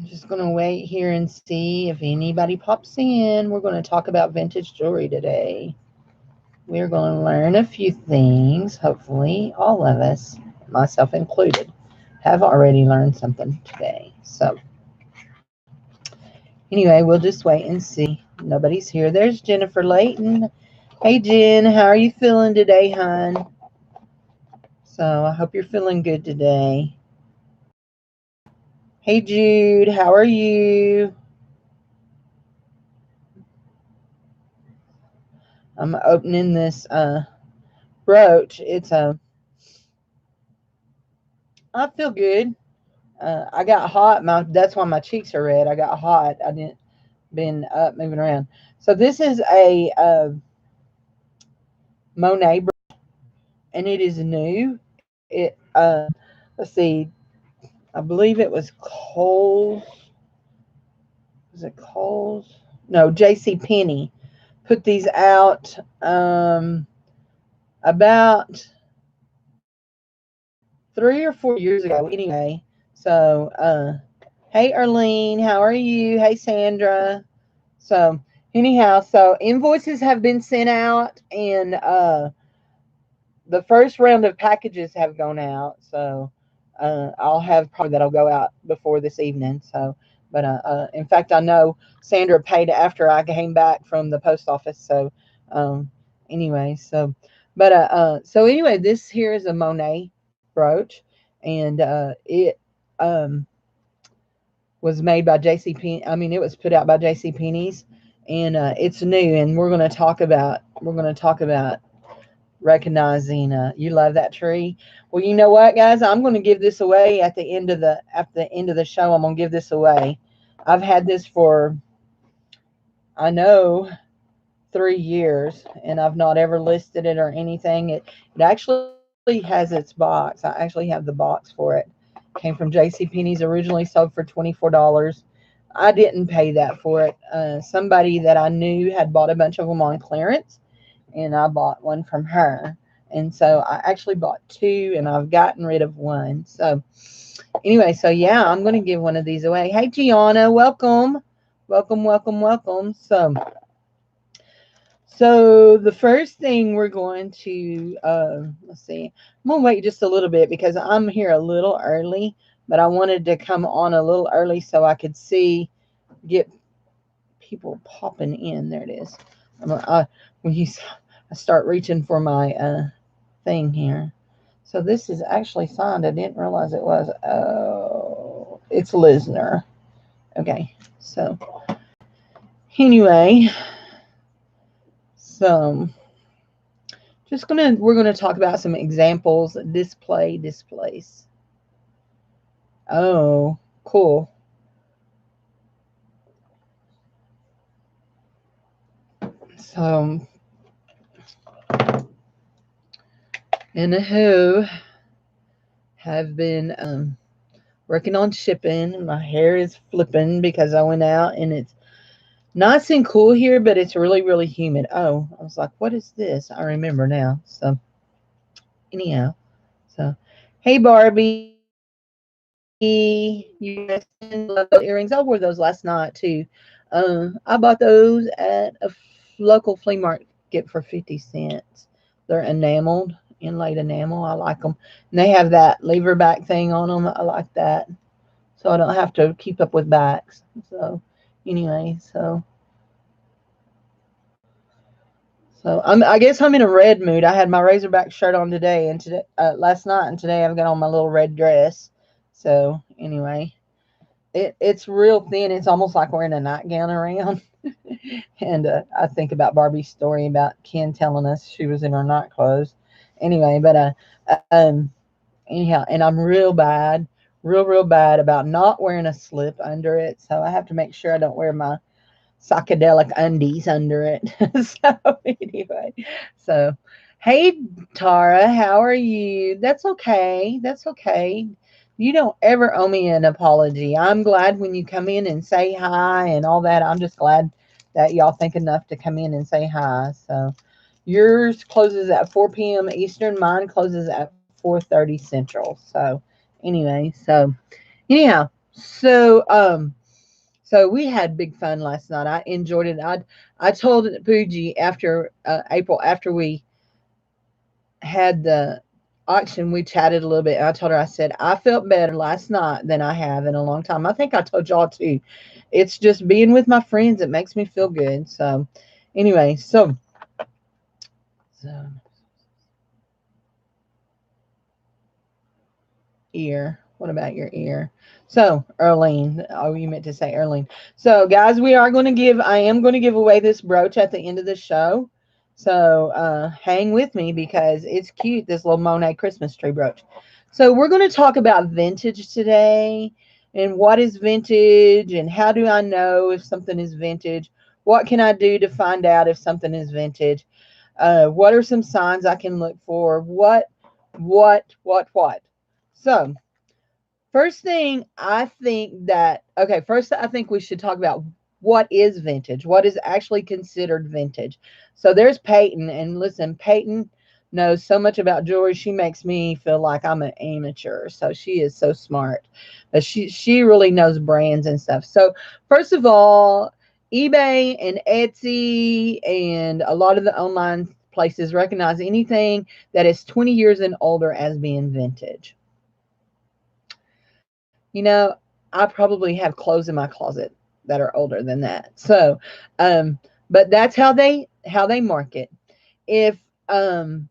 just going to wait here and see if anybody pops in. We're going to talk about vintage jewelry today. We're going to learn a few things. Hopefully, all of us, myself included, have already learned something today. So, anyway, we'll just wait and see. Nobody's here. There's Jennifer Layton. Hey, Jen, how are you feeling today, hon? So, I hope you're feeling good today. Hey, Jude, how are you? I'm opening this brooch. I feel good. I got hot. That's why my cheeks are red. I got hot. I didn't been up moving around. So this is a Monet brooch, and it is new. It let's see. I believe it was Kohl's. Was it Kohl's? No, J.C. Penney put these out about 3 or 4 years ago. Anyway, so hey Arlene, how are you? Hey Sandra. So anyhow, so invoices have been sent out, and the first round of packages have gone out. So I'll have probably that'll go out before this evening. So, but in fact, I know Sandra paid after I came back from the post office. So um, anyway, so anyway, this here is a Monet brooch, and it um, was made by JC Penney. I mean, it was put out by JC Penney's, and it's new. And we're going to talk about recognizing. You love that tree. Well, you know what, guys? I'm going to give this away at the end of the show. I'm going to give this away. I've had this for, I know, 3 years, and I've not ever listed it or anything. It actually has its box. I actually have the box for it. Came from J.C. Penney's. Originally sold for $24. I didn't pay that for it. Somebody that I knew had bought a bunch of them on clearance, and I bought one from her. And so I actually bought two, and I've gotten rid of one. So anyway, so yeah, I'm going to give one of these away. Hey, Gianna, welcome. Welcome, welcome, welcome. So the first thing we're going to, let's see, I'm going to wait just a little bit because I'm here a little early, but I wanted to come on a little early so I could get people popping in. There it is. When I start reaching for my thing here. So this is actually signed. I didn't realize it was. Oh, it's Lisner. Okay. So anyway, so we're gonna talk about some examples. Displace. Oh, cool. So in a who have been working on shipping. My hair is flipping because I went out, and it's nice and cool here, but it's really, really humid. Oh, I was like, what is this? I remember now. So anyhow, so hey Barbie, you love those earrings. I wore those last night too. I bought those at a local flea market for 50 cents. They're enameled, inlaid enamel. I like them, and they have that lever back thing on them. I like that, so I don't have to keep up with backs. So anyway, I guess I'm in a red mood. I had my Razorback shirt on today, and last night, and today I've got on my little red dress. So anyway, it's real thin. It's almost like wearing a nightgown around. And I think about Barbie's story about Ken telling us she was in her night clothes. Anyway, but anyhow, and I'm real bad about not wearing a slip under it. So I have to make sure I don't wear my psychedelic undies under it. So anyway, so hey Tara, how are you? That's okay. That's okay. You don't ever owe me an apology. I'm glad when you come in and say hi and all that. I'm just glad that y'all think enough to come in and say hi. So yours closes at 4 p.m. Eastern. Mine closes at 4:30 Central. So anyway, anyhow, So, so we had big fun last night. I enjoyed it. I told Pooji after April, after we had the auction, we chatted a little bit. And I told her, I said, I felt better last night than I have in a long time. I think I told y'all too. It's just being with my friends. It makes me feel good. So, anyway, so ear. What about your ear? So, Erlene. Oh, you meant to say Erlene. So, guys, I am going to give away this brooch at the end of the show. So, hang with me because it's cute, this little Monet Christmas tree brooch. So, we're going to talk about vintage today and what is vintage and how do I know if something is vintage? What can I do to find out if something is vintage? What are some signs I can look for? What? So, first thing I think that, okay, first I think we should talk about what is vintage, what is actually considered vintage. So there's Peyton, and listen, Peyton knows so much about jewelry. She makes me feel like I'm an amateur. So she is so smart. But she really knows brands and stuff. So first of all, eBay and Etsy and a lot of the online places recognize anything that is 20 years and older as being vintage. You know, I probably have clothes in my closet that are older than that. So, um, but that's how they market. If um,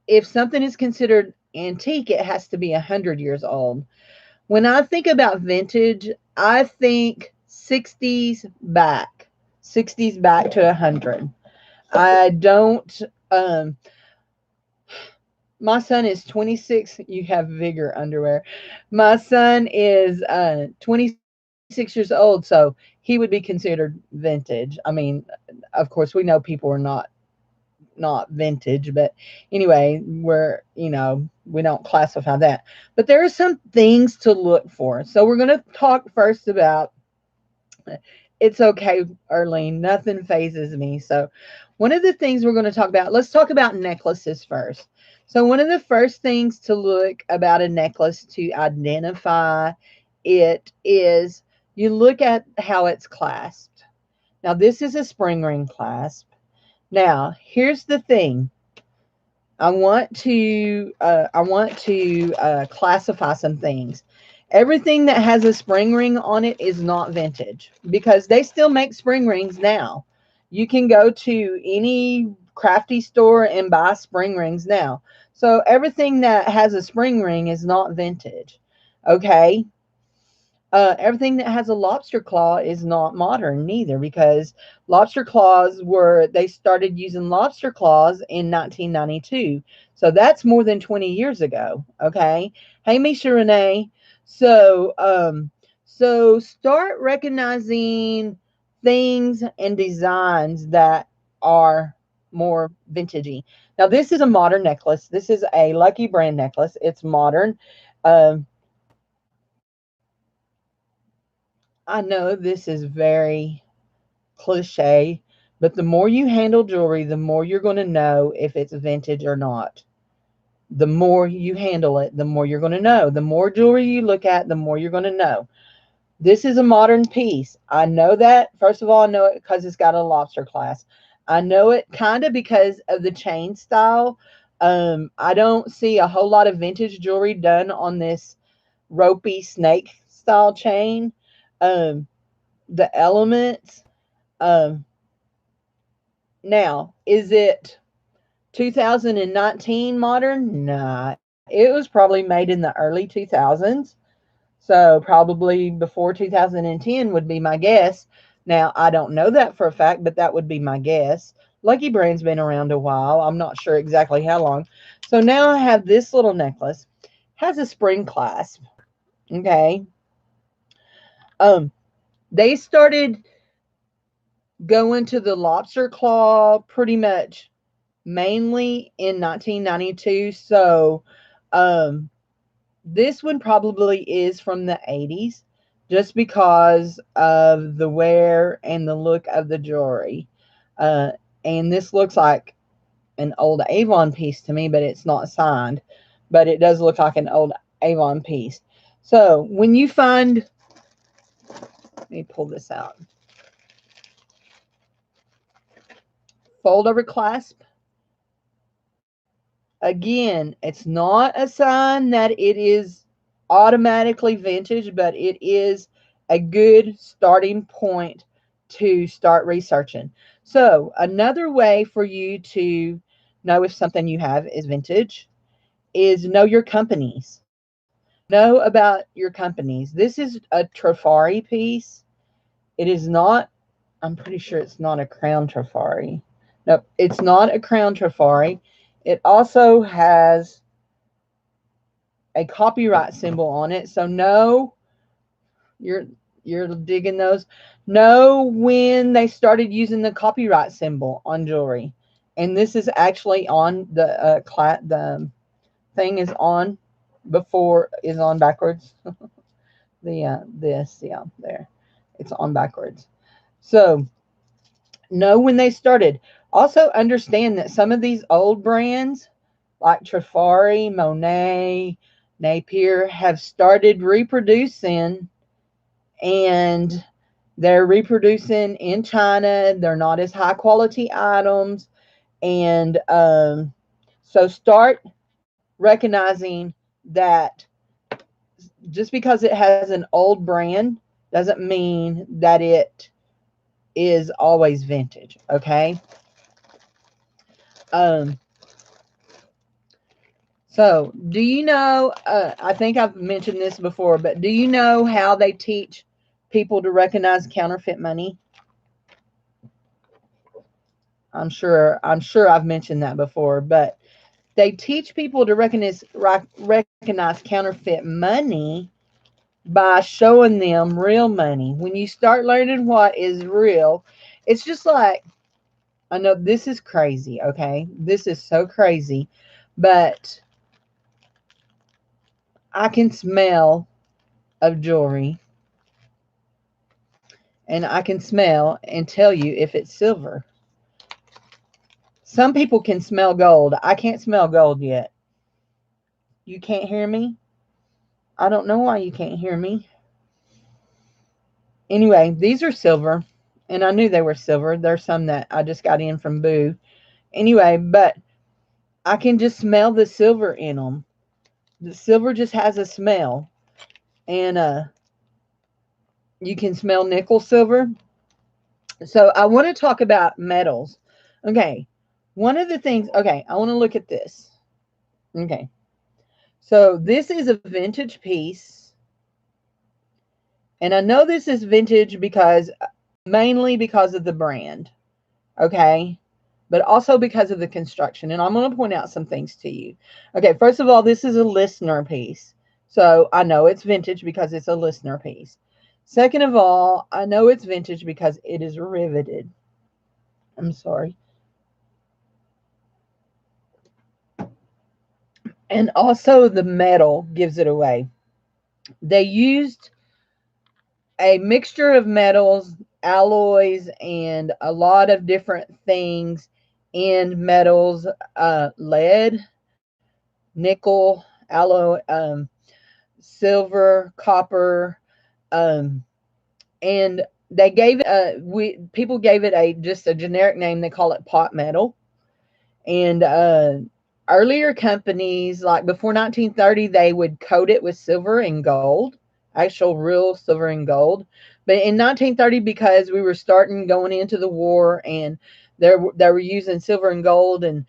if something is considered antique, it has to be 100 years old. When I think about vintage, I think 60s back to 100. I don't. Um, my son is 26. You have vigor underwear. My son is 26 years old, so he would be considered vintage. I mean, of course, we know people are not vintage, but anyway, we don't classify that. But there are some things to look for. So we're going to talk first about, it's okay, Arlene. Nothing phases me. So, one of the things we're going to talk about, let's talk about necklaces first. So, one of the first things to look about a necklace to identify it is you look at how it's clasped. Now, this is a spring ring clasp. Now, here's the thing. I want to classify some things. Everything that has a spring ring on it is not vintage because they still make spring rings now. You can go to any crafty store and buy spring rings now. So everything that has a spring ring is not vintage. Okay, everything that has a lobster claw is not modern neither because they started using lobster claws in 1992. So that's more than 20 years ago. Okay. Hey, Misha Renee. So, so start recognizing things and designs that are more vintagey. Now, this is a modern necklace. This is a Lucky Brand necklace. It's modern. Um, I know this is very cliche, but the more you handle jewelry, the more you're going to know if it's vintage or not. The more you handle it, the more you're going to know. The more jewelry you look at, the more you're going to know. This is a modern piece. I know that. First of all, I know it because it's got a lobster clasp. I know it kind of because of the chain style. I don't see a whole lot of vintage jewelry done on this ropey snake style chain. Um, the elements. Um, Now, is it 2019 modern? Nah, it was probably made in the early 2000s. So probably before 2010 would be my guess. Now, I don't know that for a fact, but that would be my guess. Lucky Brand's been around a while. I'm not sure exactly how long. So now I have this little necklace. Has a spring clasp. Okay. Um, they started going to the lobster claw pretty much mainly in 1992. So, um, this one probably is from the 80s just because of the wear and the look of the jewelry. Uh, and this looks like an old Avon piece to me, but it's not signed. But it does look like an old Avon piece. So, when you find Let me pull this out. Fold over clasp. Again, it's not a sign that it is automatically vintage, but it is a good starting point to start researching. So another way for you to know if something you have is vintage is know your companies. Know about your companies. This is a Trifari piece. It is not, I'm pretty sure it's not a crown Trifari. Nope, it's not a crown Trifari. It also has a copyright symbol on it. So know you're digging those. Know when they started using the copyright symbol on jewelry. And this is actually on the thing is on before is on backwards. This, yeah, there. It's on backwards. So know when they started. Also understand that some of these old brands like Trifari, Monet, Napier have started reproducing, and they're reproducing in China. They're not as high quality items. And so start recognizing that just because it has an old brand doesn't mean that it is always vintage. Okay. Um, so do you know, I think I've mentioned this before, but do you know how they teach people to recognize counterfeit money? I'm sure I've mentioned that before, but they teach people to recognize counterfeit money by showing them real money. When you start learning what is real, it's just like, I know this is crazy, okay? This is so crazy, but I can smell of jewelry, and I can smell and tell you if it's silver. Some people can smell gold. I can't smell gold yet. You can't hear me? I don't know why you can't hear me. Anyway, these are silver, and I knew they were silver. There's some that I just got in from Boo. Anyway, but I can just smell the silver in them. The silver just has a smell. And you can smell nickel silver. So I want to talk about metals. Okay. One of the things, okay, I want to look at this. Okay. So this is a vintage piece. And I know this is vintage because mainly because of the brand. Okay. But also because of the construction. And I'm going to point out some things to you. Okay. First of all, this is a listener piece. So I know it's vintage because it's a listener piece. Second of all, I know it's vintage because it is riveted. I'm sorry. And also the metal gives it away. They used a mixture of metals, alloys, and a lot of different things in metals, lead, nickel, alloy, silver, copper, um, and they gave people gave it just a generic name. They call it pot metal. And earlier companies, like before 1930, they would coat it with silver and gold, actual real silver and gold. But in 1930, because we were starting going into the war, and they were using silver and gold and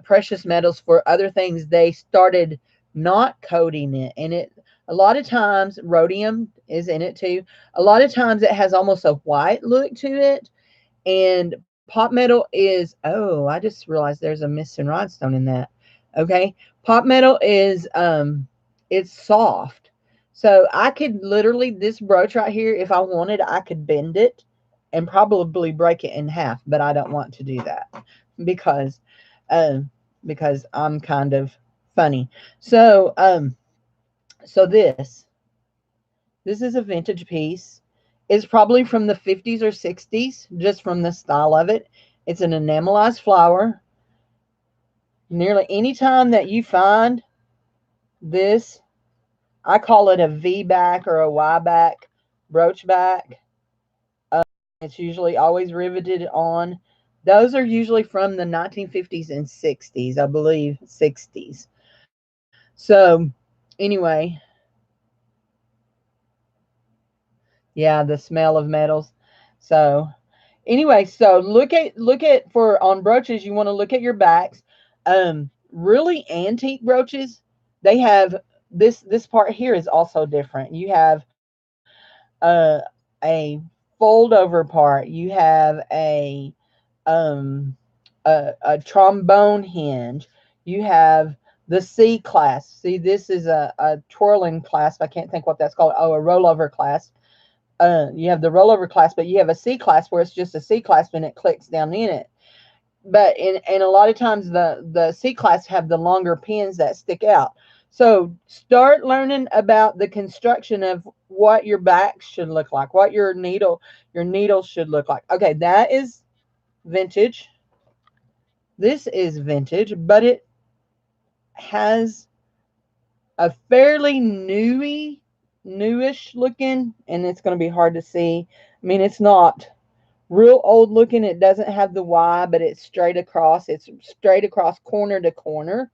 precious metals for other things, they started not coating it. And it, a lot of times, rhodium is in it too. A lot of times it has almost a white look to it. And pot metal is, oh, I just realized there's a missing rhinestone in that. Okay. Pot metal is, it's soft. So I could literally, this brooch right here, if I wanted, I could bend it and probably break it in half, but I don't want to do that because, because I'm kind of funny. So, so this is a vintage piece. It's probably from the 50s or 60s, just from the style of it. It's an enamelized flower. Nearly any time that you find this, I call it a V back or a Y back brooch back. It's usually always riveted on. Those are usually from the 1950s and 60s, I believe, 60s. So, anyway, yeah, the smell of metals. So, anyway, so look at for on brooches, you want to look at your backs. Really antique brooches, they have this part here is also different. You have a fold over part. You have um a trombone hinge. You have the C clasp. See, this is a twirling clasp. I can't think what that's called. Oh, a rollover clasp. You have the rollover clasp, but you have a C clasp where it's just a C clasp and it clicks down in it. But and a lot of times the C clasps have the longer pins that stick out. So start learning about the construction of what your back should look like, what your needle should look like. Okay, that is vintage. This is vintage, but it has a fairly newish looking, and it's going to be hard to see. I mean, it's not real old looking. It doesn't have the Y, but it's straight across. It's straight across corner to corner.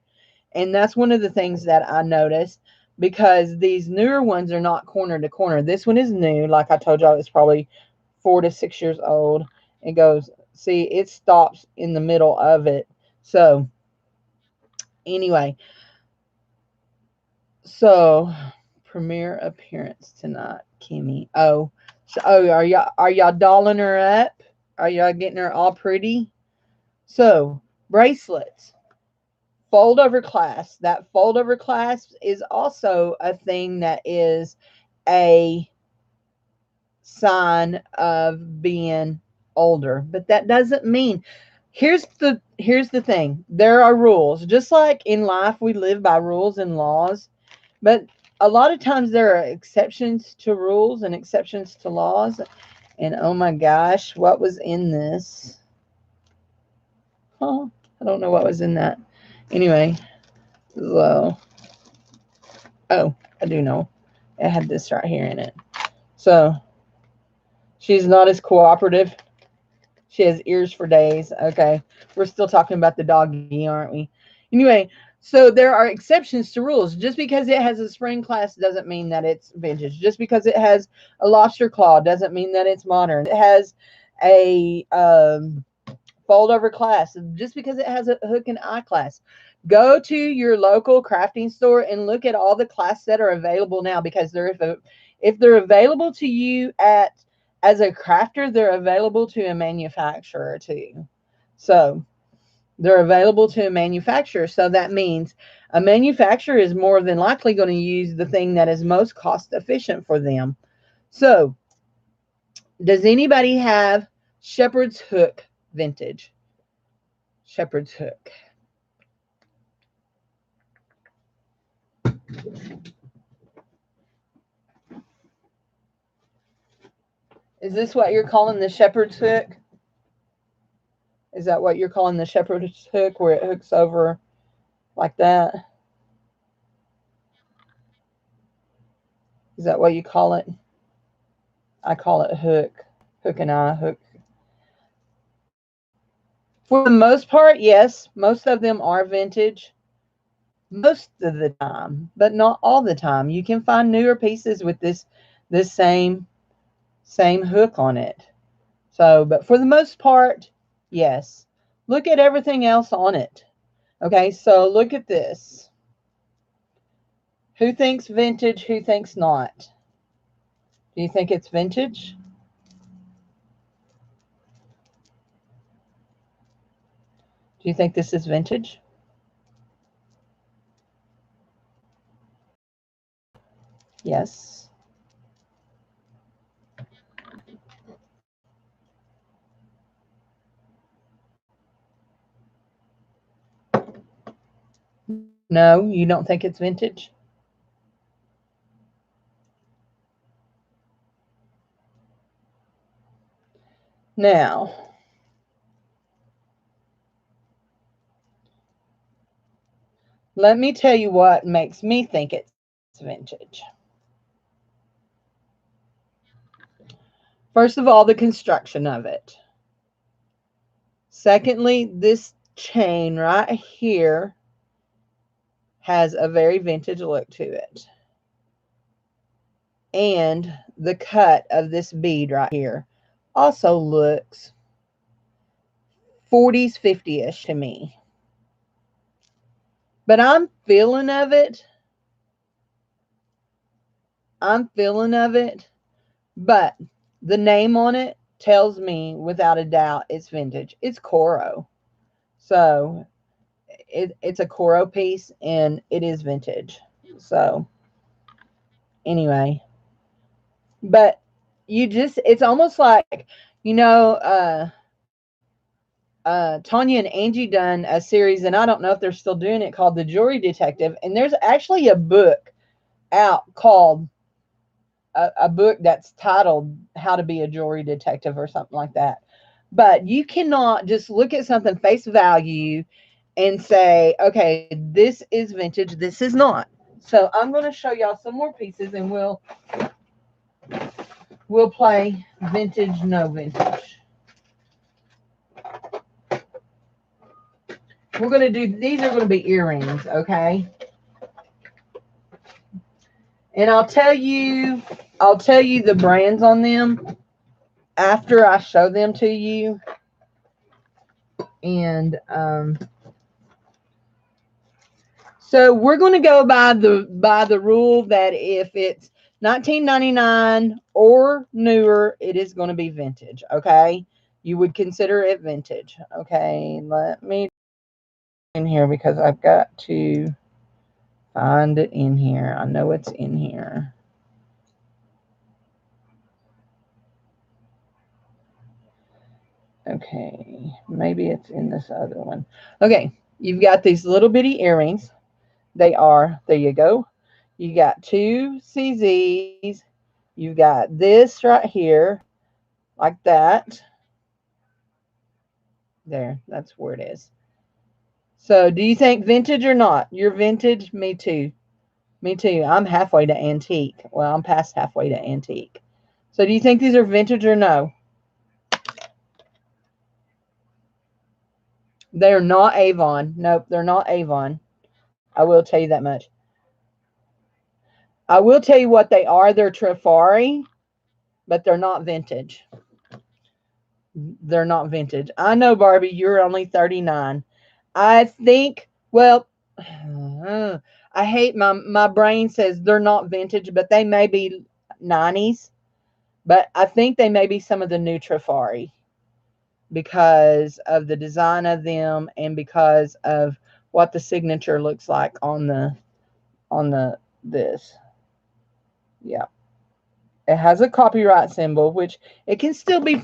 And that's one of the things that I noticed because these newer ones are not corner to corner. This one is new. Like I told y'all, it's probably 4 to 6 years old. It goes, see, it stops in the middle of it. So, anyway, so premiere appearance tonight, Kimmy. Oh, so are y'all dolling her up? Are y'all getting her all pretty? So bracelets, fold over clasp. That fold over clasp is also a thing that is a sign of being older, but that doesn't mean. Here's the thing. There are rules. Just like in life we live by rules and laws, but a lot of times there are exceptions to rules and exceptions to laws. And oh my gosh, what was in this? Oh, I don't know what was in that. Anyway, so, oh, I do know. It had this right here in it. So she's not as cooperative. She has ears for days. Okay. We're still talking about the doggy, aren't we? Anyway, so there are exceptions to rules. Just because it has a spring clasp doesn't mean that it's vintage. Just because it has a lobster claw doesn't mean that it's modern. It has a fold over clasp. Just because it has a hook and eye clasp. Go to your local crafting store and look at all the clasps that are available now, because if they're available to you as a crafter, they're available to a manufacturer too. So they're available to a manufacturer. So that means a manufacturer is more than likely going to use the thing that is most cost efficient for them. So does anybody have shepherd's hook vintage? Shepherd's hook. Is this what you're calling the shepherd's hook? Is that what you're calling the shepherd's hook, where it hooks over like that? Is that what you call it? I call it hook. Hook and eye hook. For the most part, yes, most of them are vintage. Most of the time, but not all the time. You can find newer pieces with this same hook on it. So, but for the most part, yes. Look at everything else on it. Okay, so look at this. Who thinks vintage? Who thinks not? Do you think it's vintage? Do you think this is vintage? Yes. No, you don't think it's vintage? Now, let me tell you what makes me think it's vintage. First of all, the construction of it. Secondly, this chain right here has a very vintage look to it. And the cut of this bead right here also looks 40s, 50-ish to me. But I'm feeling of it. But the name on it tells me without a doubt it's vintage. It's Coro. So it's a Coro piece and it is vintage. So anyway, but it's almost like, you know, Tanya and Angie done a series, and I don't know if they're still doing it, called The Jewelry Detective. And there's actually a book out called a book that's titled How to Be a Jewelry Detective or something like that. But you cannot just look at something face value and say, okay, this is vintage, this is not. So I'm going to show y'all some more pieces, and we'll play vintage, no vintage. We're going to do, these are going to be earrings, okay? And I'll tell you the brands on them after I show them to you. And so we're going to go by the rule that if it's 1999 or newer, it is going to be vintage, okay? You would consider it vintage, okay? Let me in here because I've got to find it in here. I know it's in here. Okay, maybe it's in this other one. Okay, you've got these little bitty earrings. They are, there you go. You got two CZs. You've got this right here, like that. There, that's where it is. So do you think vintage or not? You're vintage? Me too. Me too. I'm halfway to antique. Well, I'm past halfway to antique. So do you think these are vintage or no? They're not Avon. Nope, they're not Avon. I will tell you that much. I will tell you what they are. They're Trifari, but they're not vintage. They're not vintage. I know, Barbie, you're only 39. I think, well, I hate my brain says they're not vintage, but they may be 90s. But I think they may be some of the new Trifari because of the design of them and because of what the signature looks like on the this. Yeah. It has a copyright symbol, which it can still be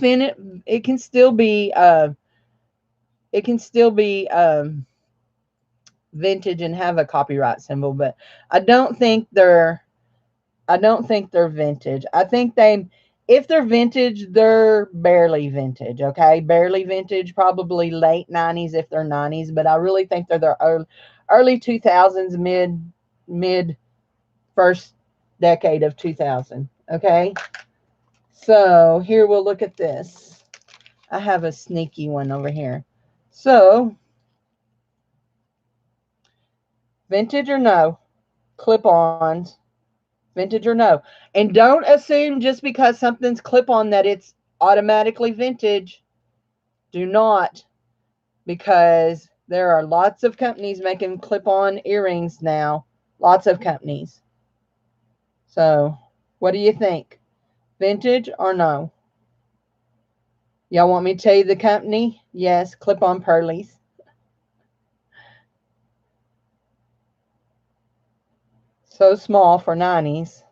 it can still be vintage and have a copyright symbol, but I don't think they're vintage. I think if they're vintage, they're barely vintage, okay? Barely vintage, probably late 90s if they're 90s, but I really think they're the early 2000s, mid first decade of 2000, okay? So here we'll look at this. I have a sneaky one over here. So, vintage or no? Clip-ons. Vintage or no? And don't assume just because something's clip-on that it's automatically vintage. Do not. Because there are lots of companies making clip-on earrings now. Lots of companies. So, what do you think? Vintage or no? Y'all want me to tell you the company? Yes, clip-on pearlies. So small for 90s.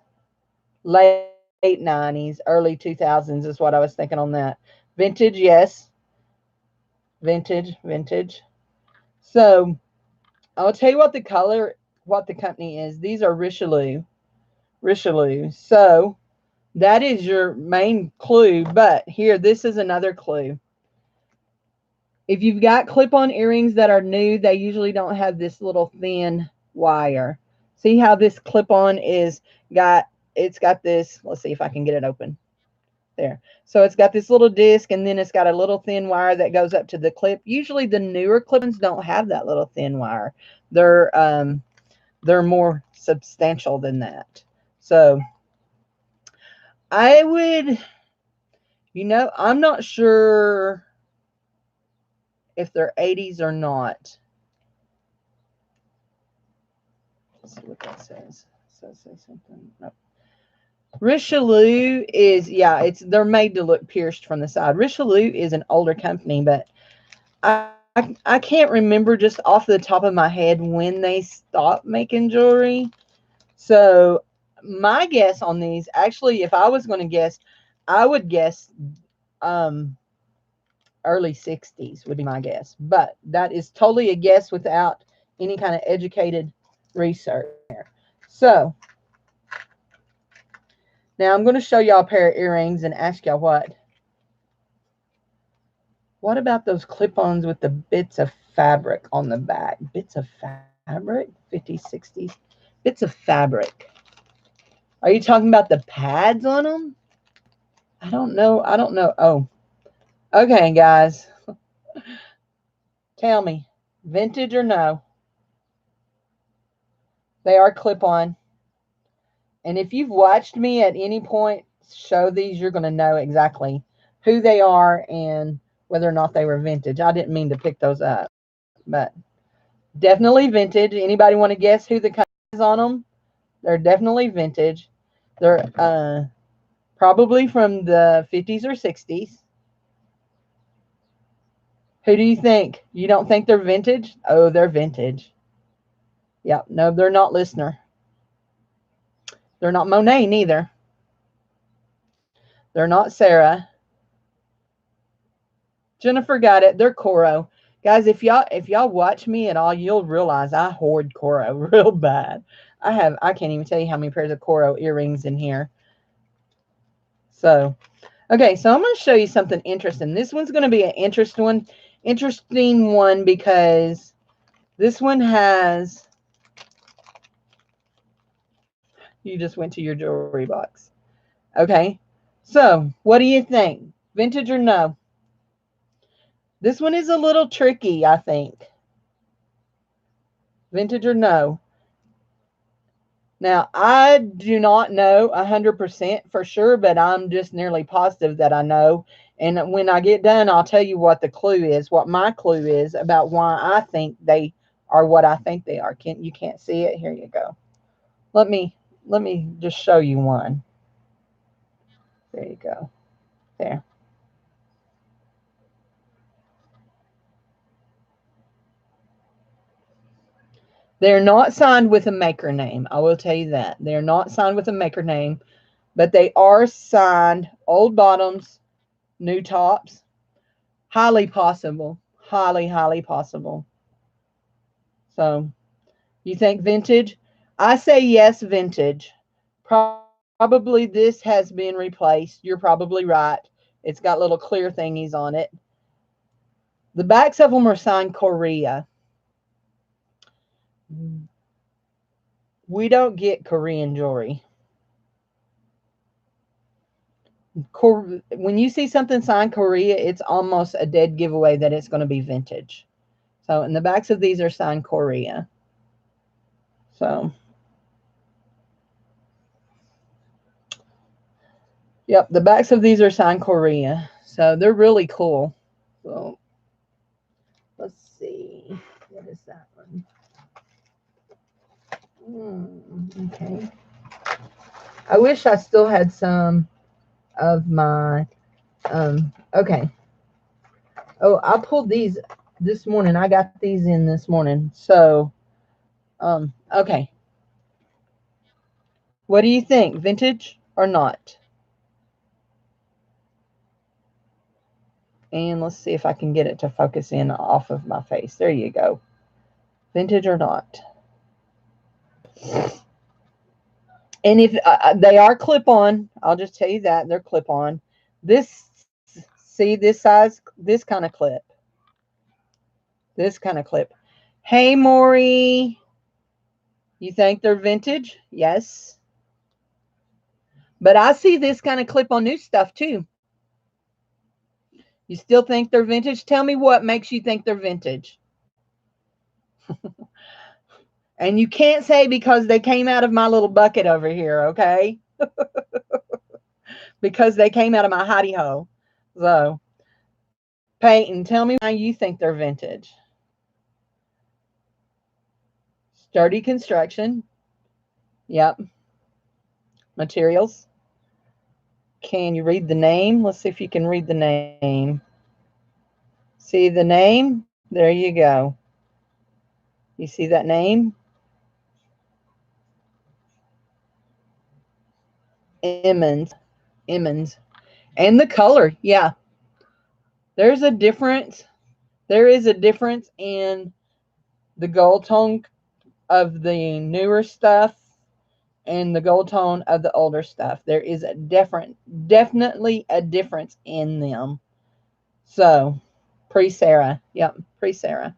Late 90s, early 2000s is what I was thinking on that. Vintage, yes. Vintage. So I'll tell you what what the company is. These are Richelieu. So that is your main clue. But here, this is another clue. If you've got clip-on earrings that are new, they usually don't have this little thin wire. See how this clip-on it's got this, let's see if I can get it open. There. So it's got this little disc, and then it's got a little thin wire that goes up to the clip. Usually the newer clip-ins don't have that little thin wire. They're more substantial than that. So I would, I'm not sure if they're 80s or not. Let's see what that says. So say something. Nope. Richelieu is, yeah, they're made to look pierced from the side. Richelieu is an older company, but I can't remember just off the top of my head when they stopped making jewelry. So my guess on these, actually, if I was going to guess, I would guess early 60s would be my guess. But that is totally a guess without any kind of educated research there. So now I'm going to show y'all a pair of earrings and ask y'all what about those clip-ons with the bits of fabric on the back? Bits of fabric? 50s, 60s. Bits of fabric. Are you talking about the pads on them? I don't know. I don't know. Oh. Okay, guys. Tell me, vintage or no? They are clip-on. And if you've watched me at any point show these, you're going to know exactly who they are and whether or not they were vintage. I didn't mean to pick those up, but definitely vintage. Anybody want to guess who the color is on them? They're definitely vintage. They're probably from the 50s or 60s. Who do you think? You don't think they're vintage? Oh, they're vintage. Yeah, no, they're not Listener. They're not Monet neither. They're not Sarah. Jennifer got it. They're Coro. Guys, if y'all watch me at all, you'll realize I hoard Coro real bad. I can't even tell you how many pairs of Coro earrings in here. So, okay, so I'm going to show you something interesting. This one's going to be an interesting one because this one has, you just went to your jewelry box. Okay, so what do you think? Vintage or no? This one is a little tricky, I think. Vintage or no? Now, I do not know 100% for sure, but I'm just nearly positive that I know. And when I get done, I'll tell you what the clue is, what my clue is about why I think they are what I think they are. You can't see it? Here you go. Let me just show you one. There you go. There. They're not signed with a maker name. I will tell you that. They're not signed with a maker name, but they are signed old bottoms, new tops. Highly possible. Highly, highly possible. So, you think vintage? I say yes, vintage. Probably this has been replaced. You're probably right. It's got little clear thingies on it. The backs of them are signed Korea. We don't get Korean jewelry. When you see something signed Korea, it's almost a dead giveaway that it's going to be vintage. So, and the backs of these are signed Korea. So, yep, the backs of these are signed Korea. So, they're really cool. So, let's see. What is that one? Okay. I wish I still had some of my, okay. Oh, I pulled these this morning. I got these in this morning. So, okay. What do you think? Vintage or not? And let's see if I can get it to focus in off of my face. There you go. Vintage or not? And if they are clip-on, I'll just tell you that they're clip-on. This, see this size, this kind of clip. This kind of clip. Hey, Maury. You think they're vintage? Yes. But I see this kind of clip on new stuff too. You still think they're vintage? Tell me what makes you think they're vintage. And you can't say because they came out of my little bucket over here, okay? Because they came out of my hidey hole. So, Peyton, tell me why you think they're vintage. Sturdy construction. Yep. Materials. Can you read the name? Let's see if you can read the name. See the name? There you go. You see that name? Emmons. Emmons. And the color. Yeah. There's a difference. There is a difference in the gold tone of the newer stuff and the gold tone of the older stuff. There is a definitely a difference in them. So, pre-Sarah. Yep, pre-Sarah.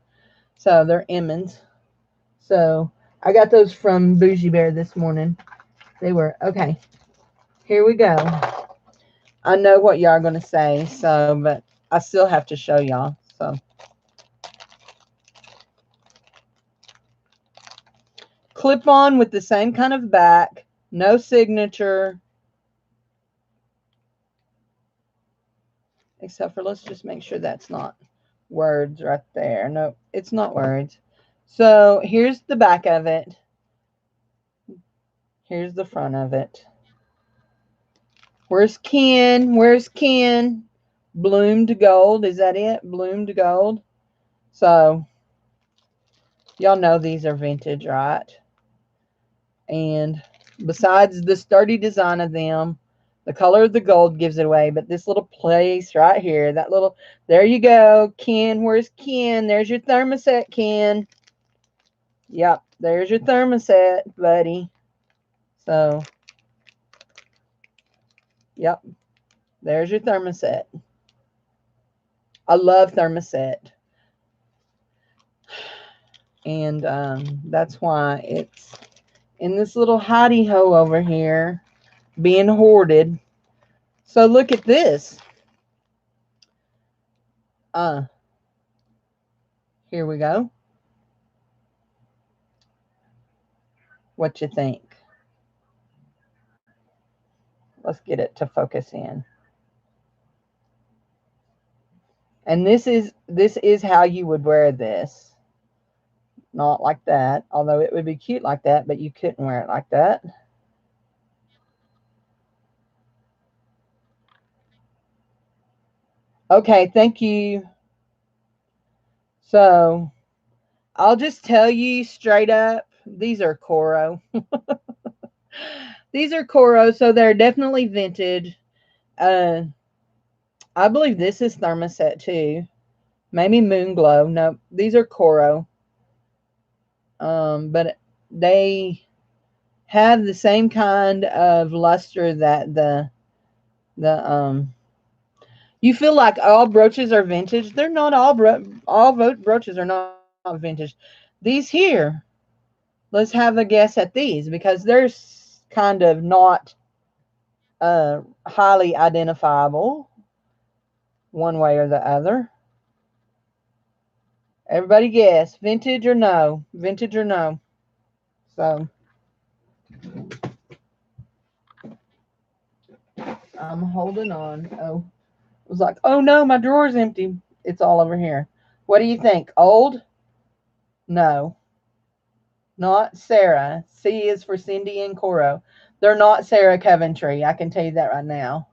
So, they're Emmons. So, I got those from Bougie Bear this morning. They were, okay, here we go. I know what y'all are going to say, so, but I still have to show y'all. So, clip on with the same kind of back, no signature. Except for, let's just make sure that's not words right there. No, it's not words. So here's the back of it. Here's the front of it. Where's Ken? Where's Ken? Bloomed gold. Is that it? Bloomed gold. So y'all know these are vintage, right? And besides the sturdy design of them, the color of the gold gives it away. But this little place right here, that little, there you go. Ken, where's Ken? There's your thermoset, Ken. Yep, there's your thermoset, buddy. So, yep, there's your thermoset. I love thermoset. And that's why it's in this little hidey hole over here being hoarded. So look at this. Here we go. What you think? Let's get it to focus in. And this is how you would wear this. Not like that, although it would be cute like that, but you couldn't wear it like that. Okay, thank you. So, I'll just tell you straight up, these are Coro. These are Coro, so they're definitely vintage. I believe this is thermoset too. Maybe Moonglow. No, these are Coro. But they have the same kind of luster that the you feel like all brooches are vintage. They're not all brooches are not vintage. These here, let's have a guess at these because they're kind of not highly identifiable one way or the other. Everybody guess, vintage or no? Vintage or no? So I'm holding on. Oh, it was like, oh no, my drawer's empty. It's all over here. What do you think? Old? No. Not Sarah. C is for Cindy and Coro. They're not Sarah Coventry. I can tell you that right now.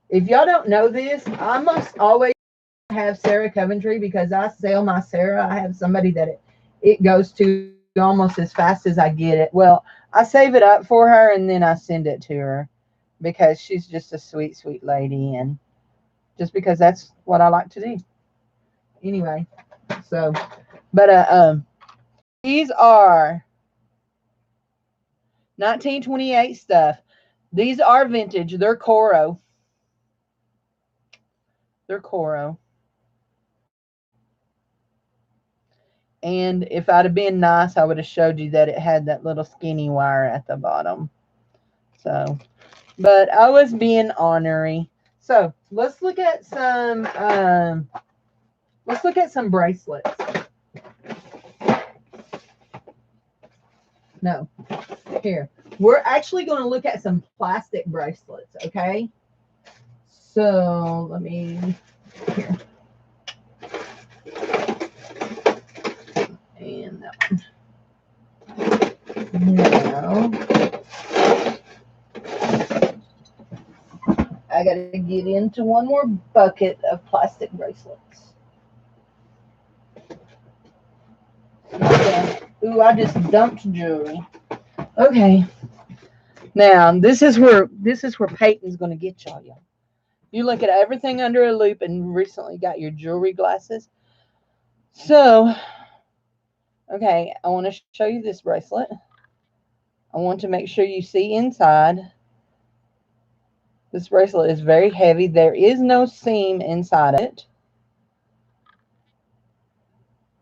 If y'all don't know this, I must always have Sarah Coventry because I sell my Sarah. I have somebody that it goes to almost as fast as I get it. Well, I save it up for her and then I send it to her because she's just a sweet, sweet lady. And just because that's what I like to do. Anyway, so, but these are 1928 stuff. These are vintage. They're Coro. They're Coro. And if I'd have been nice, I would have showed you that it had that little skinny wire at the bottom. So, but I was being ornery. So let's look at some. Let's look at some bracelets. No, here. We're actually going to look at some plastic bracelets, okay? So let me, here. And that one. Now, I got to get into one more bucket of plastic bracelets. Okay. Ooh, I just dumped jewelry. Okay. Now, this is where Peyton's going to get y'all. You look at everything under a loop and recently got your jewelry glasses. So, okay, I want to show you this bracelet. I want to make sure you see inside. This bracelet is very heavy. There is no seam inside it.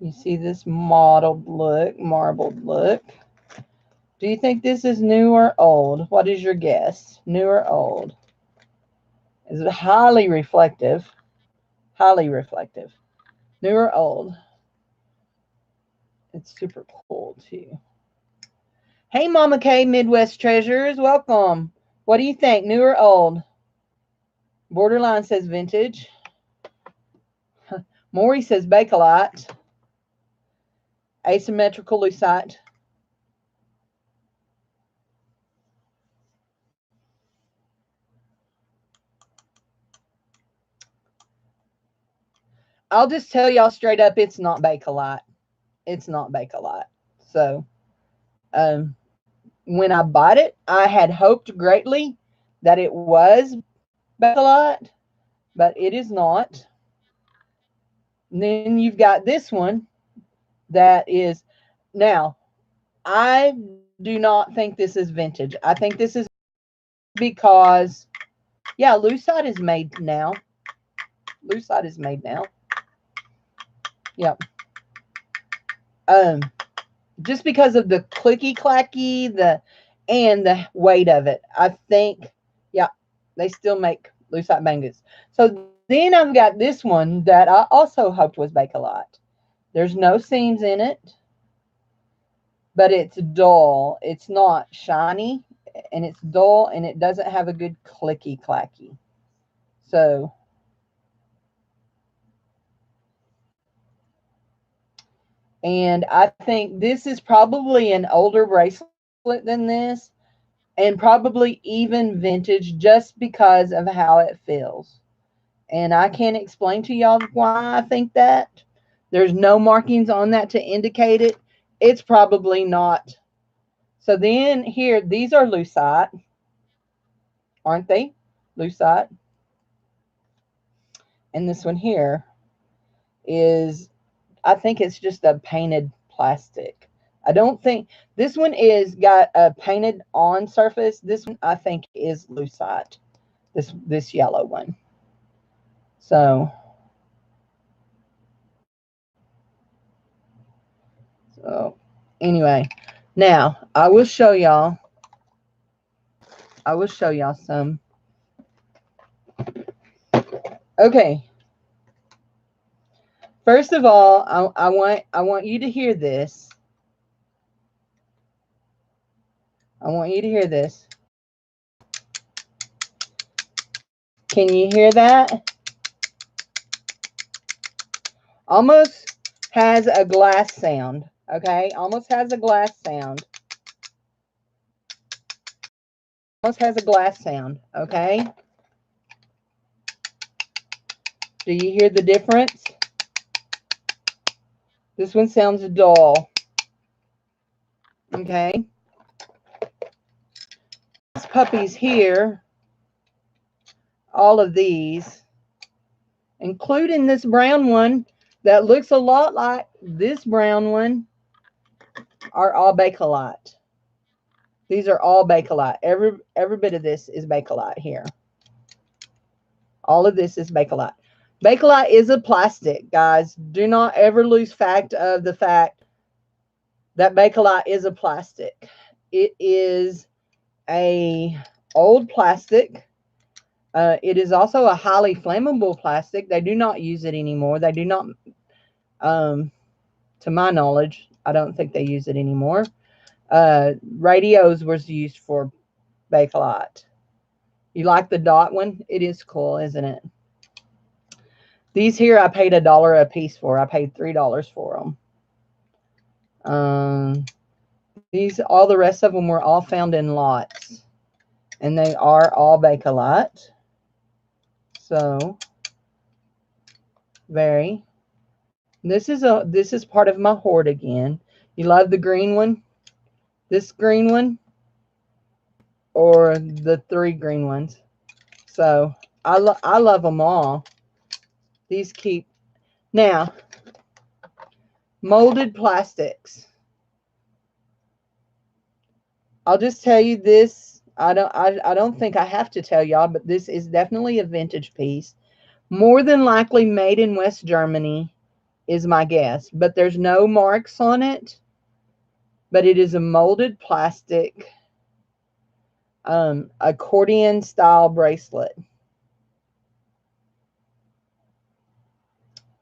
You see this marbled look. Do you think this is new or old? What is your guess? New or old? Is it highly reflective? Highly reflective. New or old? It's super cool too. Hey, Mama K, Midwest Treasures, welcome. What do you think, new or old? Borderline says vintage. Maury says Bakelite. Asymmetrical lucite. I'll just tell y'all straight up, it's not Bakelite. It's not Bakelite. So, when I bought it, I had hoped greatly that it was Bakelite, but it is not. And then you've got this one that is, now, I do not think this is vintage. I think this is because, yeah, lucite is made now. Lucite is made now. Yep. Just because of the clicky clacky, and the weight of it. I think, yeah, they still make lucite bangles. So then I've got this one that I also hoped was Bakelite. There's no seams in it, but it's dull. It's not shiny, and it's dull, and it doesn't have a good clicky clacky. So, and I think this is probably an older bracelet than this, and probably even vintage, just because of how it feels. And I can't explain to y'all why I think that. There's no markings on that to indicate it. It's probably not. So then here, these are lucite, aren't they? Lucite. And this one here is, I think it's just a painted plastic. I don't think, this one is got a painted on surface. This one I think is lucite. This yellow one. So anyway, now I will show y'all some. Okay. First of all, I want you to hear this. I want you to hear this. Can you hear that? Almost has a glass sound. Okay, almost has a glass sound. Almost has a glass sound. Okay. Do you hear the difference? This one sounds dull. Okay. These puppies here, all of these, including this brown one that looks a lot like this brown one, are all Bakelite. These are all Bakelite. Every bit of this is Bakelite here. All of this is Bakelite. Bakelite is a plastic, guys. Do not ever lose fact of the fact that Bakelite is a plastic. It is a old plastic. It is also a highly flammable plastic. They do not use it anymore. They do not, to my knowledge, I don't think they use it anymore. Radios was used for Bakelite. You like the dot one? It is cool, isn't it? These here I paid $1 a piece for. I paid $3 for them. All the rest of them were all found in lots. And they are all Bakelite. So, this is part of my hoard again. You love the green one? This green one? Or the 3 green ones? So, I love them all. These keep. Now, molded plastics. I'll just tell you this. I don't think I have to tell y'all, but this is definitely a vintage piece. More than likely made in West Germany is my guess, but there's no marks on it. But it is a molded plastic accordion style bracelet.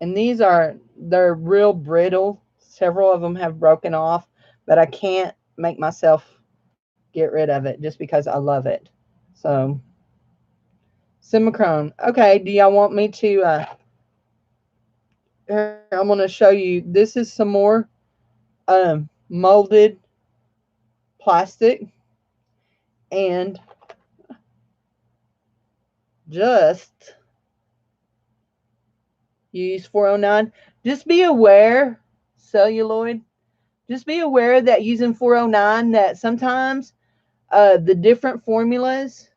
And they're real brittle. Several of them have broken off, but I can't make myself get rid of it just because I love it. So, Simichrome. Okay, do y'all want me to, here, I'm going to show you. This is some more molded plastic. And just use 409. Just be aware, celluloid, just be aware that using 409, that sometimes the different formulas,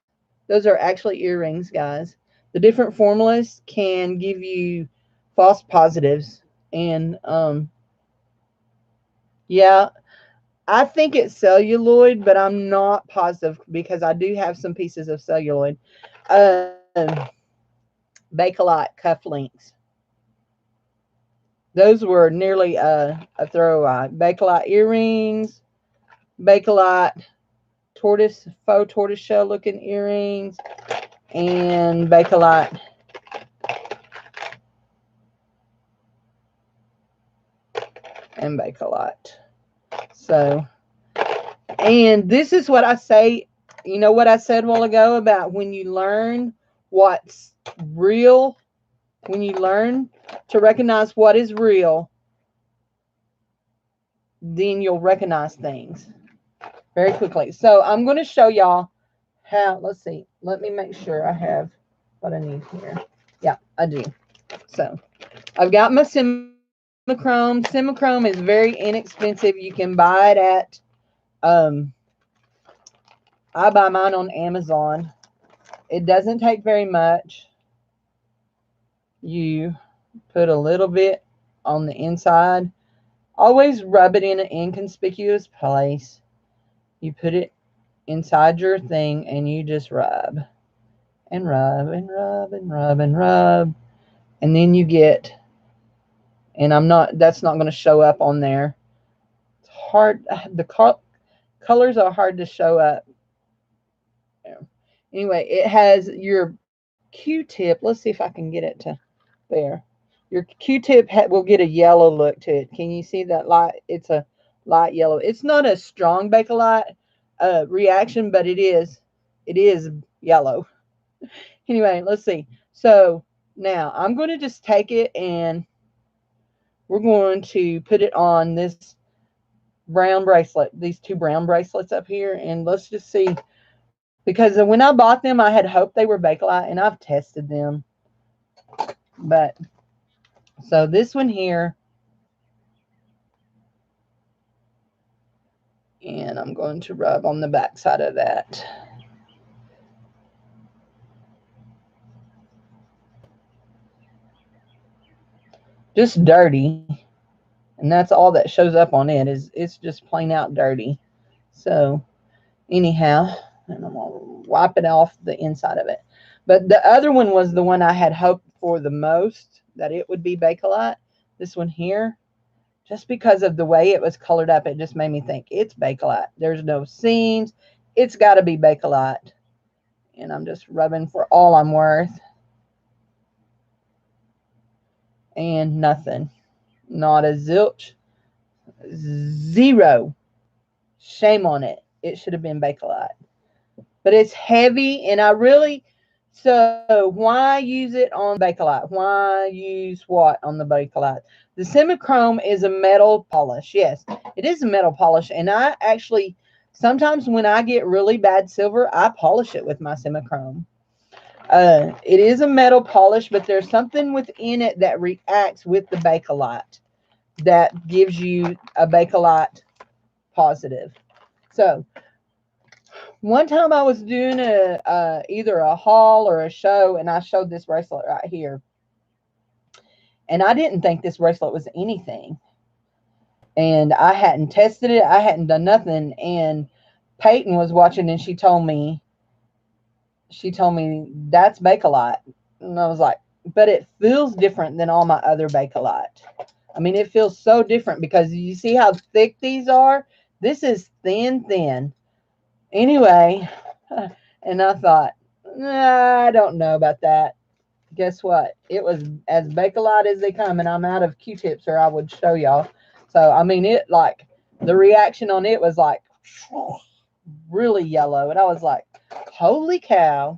those are actually earrings, guys. The different formulas can give you false positives. And yeah, I think it's celluloid, but I'm not positive because I do have some pieces of celluloid. Bakelite cufflinks. Those were nearly a throwaway. Bakelite earrings, Bakelite faux tortoiseshell looking earrings, and Bakelite and Bakelite. So, and this is what I say. You know what I said a while ago about when you learn what's real, when you learn to recognize what is real, then you'll recognize things very quickly. So I'm going to show y'all how, let's see, let me make sure I have what I need here. Yeah, I do. So I've got my Simichrome. Simichrome is very inexpensive. You can buy it at, I buy mine on Amazon. It doesn't take very much. You put a little bit on the inside. Always rub it in an inconspicuous place. You put it inside your thing and you just rub and rub and rub and rub and rub. And then you get, and that's not going to show up on there. It's hard. The colors are hard to show up. Anyway, it has your Q-tip. Let's see if I can get it to there. Your Q-tip will get a yellow look to it. Can you see that light? It's a light yellow. It's not a strong Bakelite reaction, but it is yellow. Anyway, let's see. So now I'm going to just take it and we're going to put it on this brown bracelet, these 2 brown bracelets up here. And let's just see, because when I bought them, I had hoped they were Bakelite, and I've tested them. But, so this one here, and I'm going to rub on the back side of that. Just dirty. And that's all that shows up on it, is it's just plain out dirty. So anyhow, and I'm going to wipe it off the inside of it. But the other one was the one I had hoped for the most, that it would be Bakelite. This one here, just because of the way it was colored up, it just made me think it's Bakelite. There's no seams. it's got to be Bakelite. And I'm just rubbing for all I'm worth. And nothing. Not a zilch. Zero. Shame on it. It should have been Bakelite. But it's heavy, and I really... So why use it on Bakelite? Why use what on the Bakelite? The Semichrome is a metal polish. Yes, it is a metal polish. And I actually, sometimes when I get really bad silver, I polish it with my Semichrome. It is a metal polish, but there's something within it that reacts with the Bakelite that gives you a Bakelite positive. So one time I was doing either a haul or a show, and I showed this bracelet right here. And I didn't think this bracelet was anything. And I hadn't tested it. I hadn't done nothing. And Peyton was watching, and she told me that's Bakelite. And I was like, but it feels different than all my other Bakelite. I mean, it feels so different because you see how thick these are? This is thin. Anyway, and I thought, nah, I don't know about that. Guess what? It was as Bakelite as they come, and I'm out of Q-tips, or I would show y'all. So, I mean, it like, the reaction on it was like really yellow, and I was like, holy cow.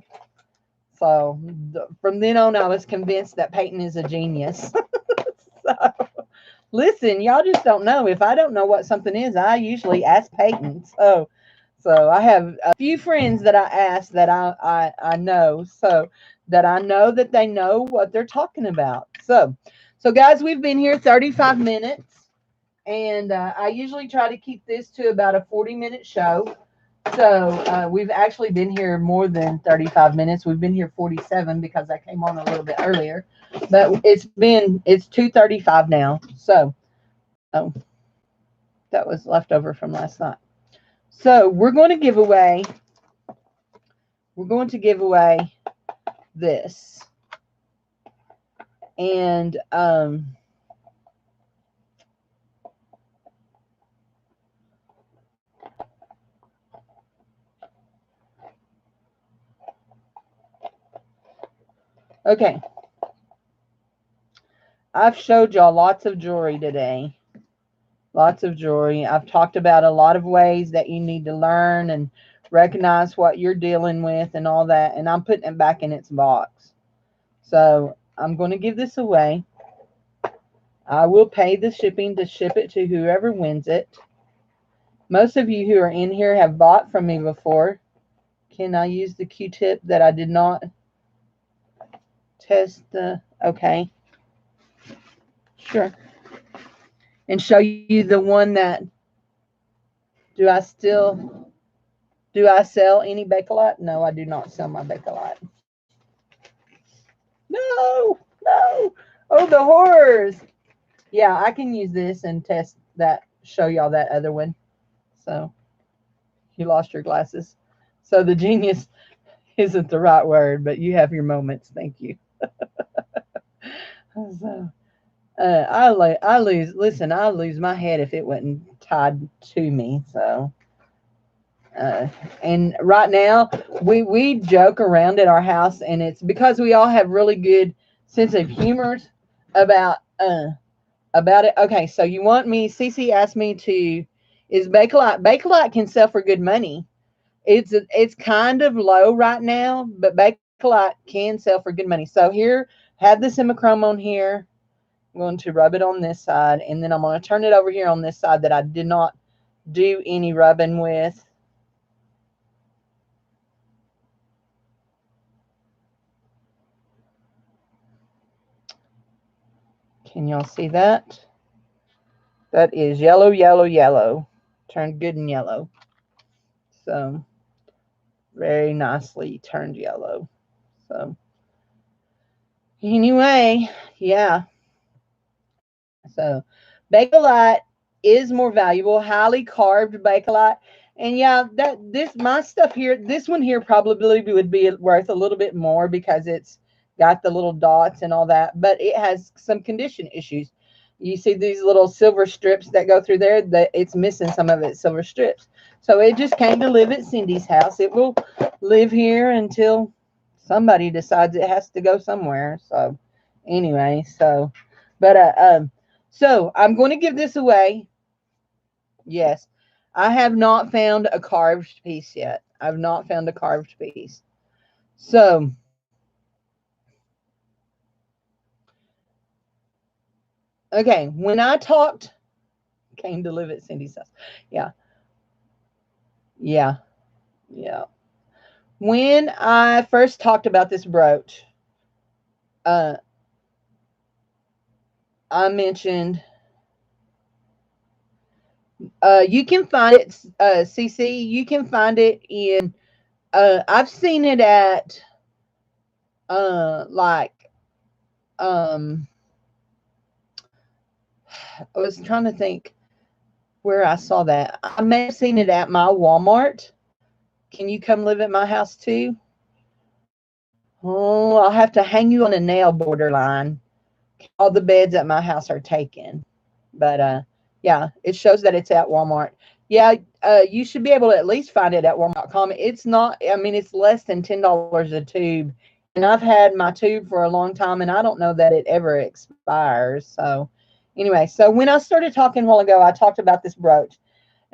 So, from then on, I was convinced that Peyton is a genius. So, listen, y'all just don't know. If I don't know what something is, I usually ask Peyton. So I have a few friends that I ask that I know, so that I know that they know what they're talking about. So guys, we've been here 35 minutes, and I usually try to keep this to about a 40-minute show. So we've actually been here more than 35 minutes. We've been here 47 because I came on a little bit earlier, but it's 2:35 now. So, oh, that was left over from last night. So we're going to give away this. And okay. I've showed y'all lots of jewelry today. Lots of jewelry. I've talked about a lot of ways that you need to learn and recognize what you're dealing with and all that. And I'm putting it back in its box. So I'm going to give this away. I will pay the shipping to ship it to whoever wins it. Most of you who are in here have bought from me before. Can I use the Q-tip that I did not test the... Okay. Sure. And show you the one that... Do I sell any Bakelite? No, I do not sell my Bakelite. No. Oh, the horrors. Yeah, I can use this and test that, show y'all that other one. So, you lost your glasses. So, the genius isn't the right word, but you have your moments. Thank you. So, I lose my head if it wasn't tied to me. So, and right now we joke around at our house, and it's because we all have really good sense of humor about it. Okay, so you want me? Cece asked me to. Is Bakelite can sell for good money. It's kind of low right now, but Bakelite can sell for good money. So here, have the Semichrome on here. I'm going to rub it on this side, and then I'm going to turn it over here on this side that I did not do any rubbing with. Can y'all see that? That is yellow. Turned good and yellow. So, very nicely turned yellow. So, anyway, yeah. So, Bakelite is more valuable, highly carved Bakelite. And yeah, my stuff here, this one here probably would be worth a little bit more because it's got the little dots and all that, but it has some condition issues. You see these little silver strips that go through there, that it's missing some of its silver strips. So it just came to live at Cindy's house. It will live here until somebody decides it has to go somewhere. So anyway, so I'm going to give this away. Yes. I have not found a carved piece yet. I've not found a carved piece. So okay, when I talked, came to live at Cindy's house. Yeah. Yeah. Yeah. When I first talked about this brooch, uh, I mentioned you can find it, CC. You can find it in. I've seen it at like um. I was trying to think where I saw that. I may have seen it at my Walmart. Can you come live at my house too? Oh, I'll have to hang you on a nail borderline. All the beds at my house are taken. But yeah, it shows that it's at Walmart. Yeah, you should be able to at least find it at Walmart.com. It's not, I mean, it's less than $10 a tube. And I've had my tube for a long time, and I don't know that it ever expires. So anyway, so when I started talking a while ago, I talked about this brooch.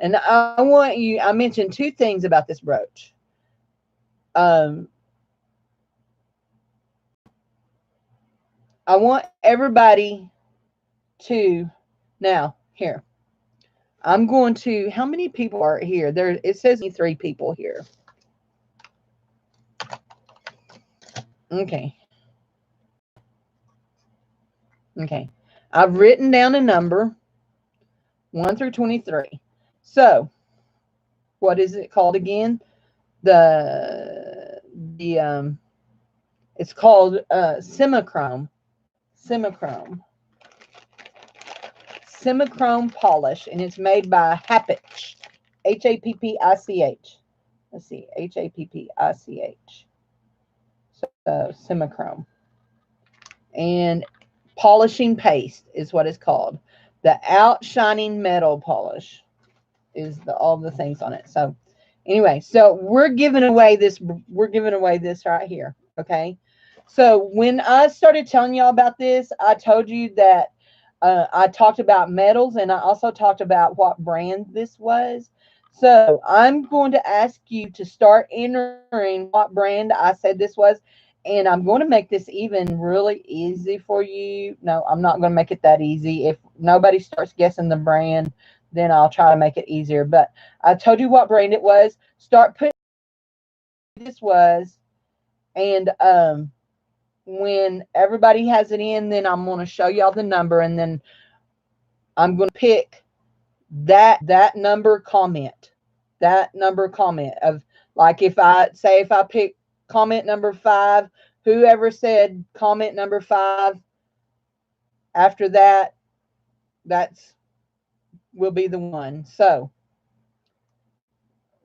And I mentioned two things about this brooch. Um, I want everybody to, now, here. I'm going to, how many people are here? There, it says 3 people here. Okay. Okay. I've written down a number, 1 through 23. So, what is it called again? The, the, it's called, Simichrome. Simichrome. Simichrome polish, and it's made by Happich. Happich. Let's see, Happich. So, Simichrome. And polishing paste is what it's called. The outshining metal polish is all the things on it. So anyway, so we're giving away this right here. Okay. So when I started telling y'all about this, I told you that I talked about metals, and I also talked about what brand this was. So I'm going to ask you to start entering what brand I said this was. And I'm going to make this even really easy for you. No, I'm not going to make it that easy. If nobody starts guessing the brand, then I'll try to make it easier. But I told you what brand it was. Start putting this was. And when everybody has it in, then I'm going to show y'all the number. And then I'm going to pick that number comment. That number comment of, like, if I pick comment number 5, whoever said comment number 5 after that, that's will be the one. So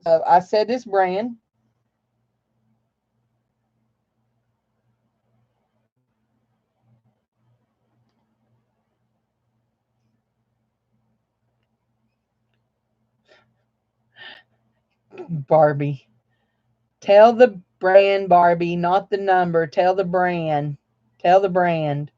I said this brand. Barbie. Tell the brand, Barbie, not the number. Tell the brand. Tell the brand.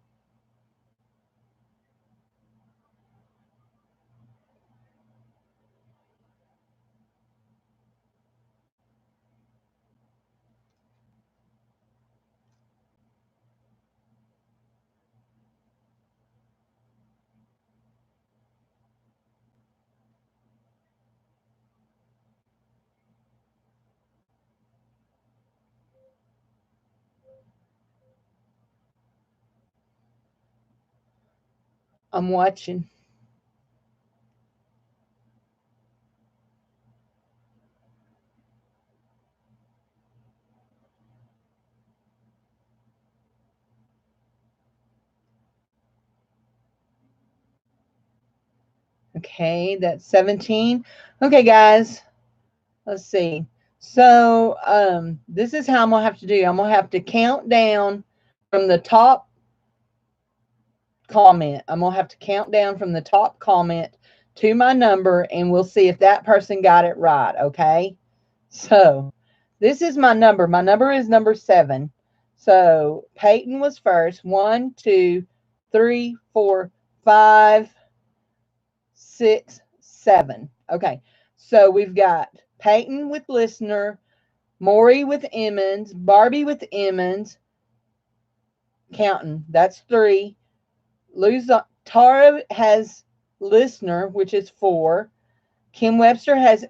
I'm watching. Okay, that's 17. Okay, guys. Let's see. So this is how I'm gonna have to do. I'm gonna have to count down from the top comment. I'm going to have to count down from the top comment to my number, and we'll see if that person got it right, okay? So, this is my number. My number is number 7. So, Peyton was first. 1, 2, 3, 4, 5, 6, 7. Okay. So, we've got Peyton with listener, Maury with Emmons, Barbie with Emmons, counting. That's 3. Tara has listener, which is 4. Kim Webster has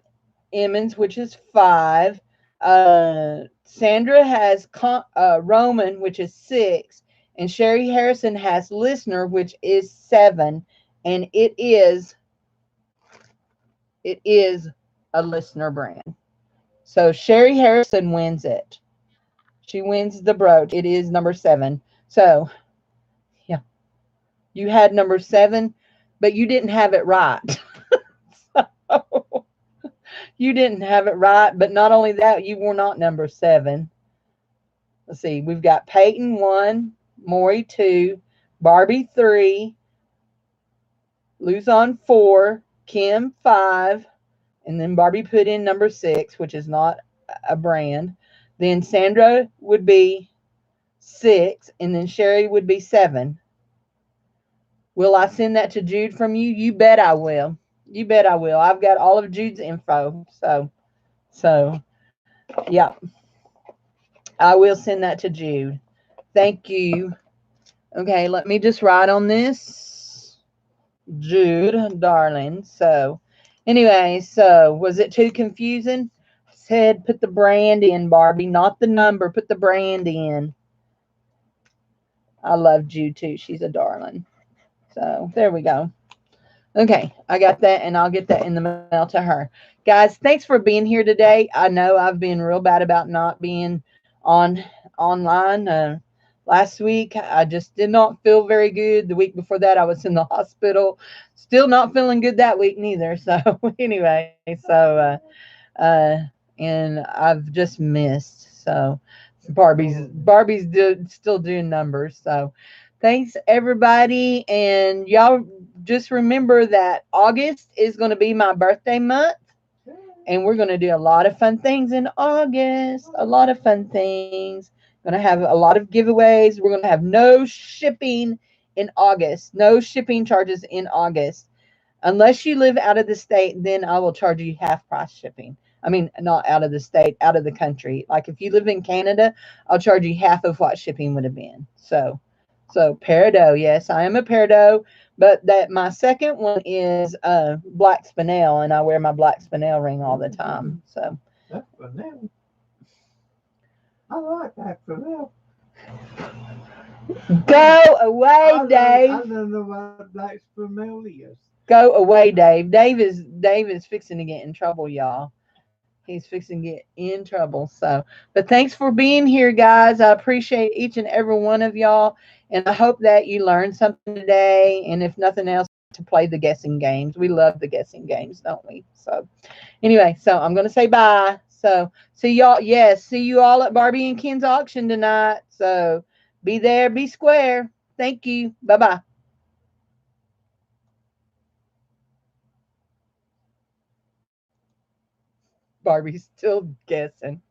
Emmons, which is 5. Sandra has Roman, which is 6. And Sherry Harrison has listener, which is 7. And it is a listener brand. So Sherry Harrison wins it. She wins the brooch. It is number 7. So yeah, you had number 7, but you didn't have it right. So, you didn't have it right, but not only that, you were not number 7. Let's see, we've got Peyton 1, Maury 2, Barbie 3, Luzon 4, Kim 5, and then Barbie put in number 6, which is not a brand. Then Sandra would be 6, and then Sherry would be 7. Will I send that to Jude from you? You bet I will. You bet I will. I've got all of Jude's info. So yeah, I will send that to Jude. Thank you. Okay, let me just write on this. Jude, darling. So anyway, so was it too confusing? I said put the brand in, Barbie, not the number. Put the brand in. I love Jude too. She's a darling. So there we go. Okay, I got that, and I'll get that in the mail to her. Guys, thanks for being here today. I know I've been real bad about not being online. Last week, I just did not feel very good. The week before that, I was in the hospital. Still not feeling good that week neither. So anyway, and I've just missed. So Barbie's still doing numbers. So thanks everybody, and y'all just remember that August is going to be my birthday month, and we're going to do a lot of fun things in August. A lot of fun things. Going to have a lot of giveaways. We're going to have no shipping in August. No shipping charges in August. Unless you live out of the state, then I will charge you half price shipping. I mean, not out of the state, out of the country. Like if you live in Canada, I'll charge you half of what shipping would have been. So peridot, yes, I am a peridot, but that my second one is black spinel, and I wear my black spinel ring all the time. So that's spinel. I like that spinel. Go away, Dave. I don't know what black spinel is. Go away, Dave. Dave is fixing to get in trouble, y'all. He's fixing to get in trouble. So, but thanks for being here, guys. I appreciate each and every one of y'all. And I hope that you learned something today. And if nothing else, to play the guessing games. We love the guessing games, don't we? So, anyway, so I'm going to say bye. So, see y'all. Yes, see you all at Barbie and Ken's auction tonight. So, be there, be square. Thank you. Bye bye. Barbie's still guessing.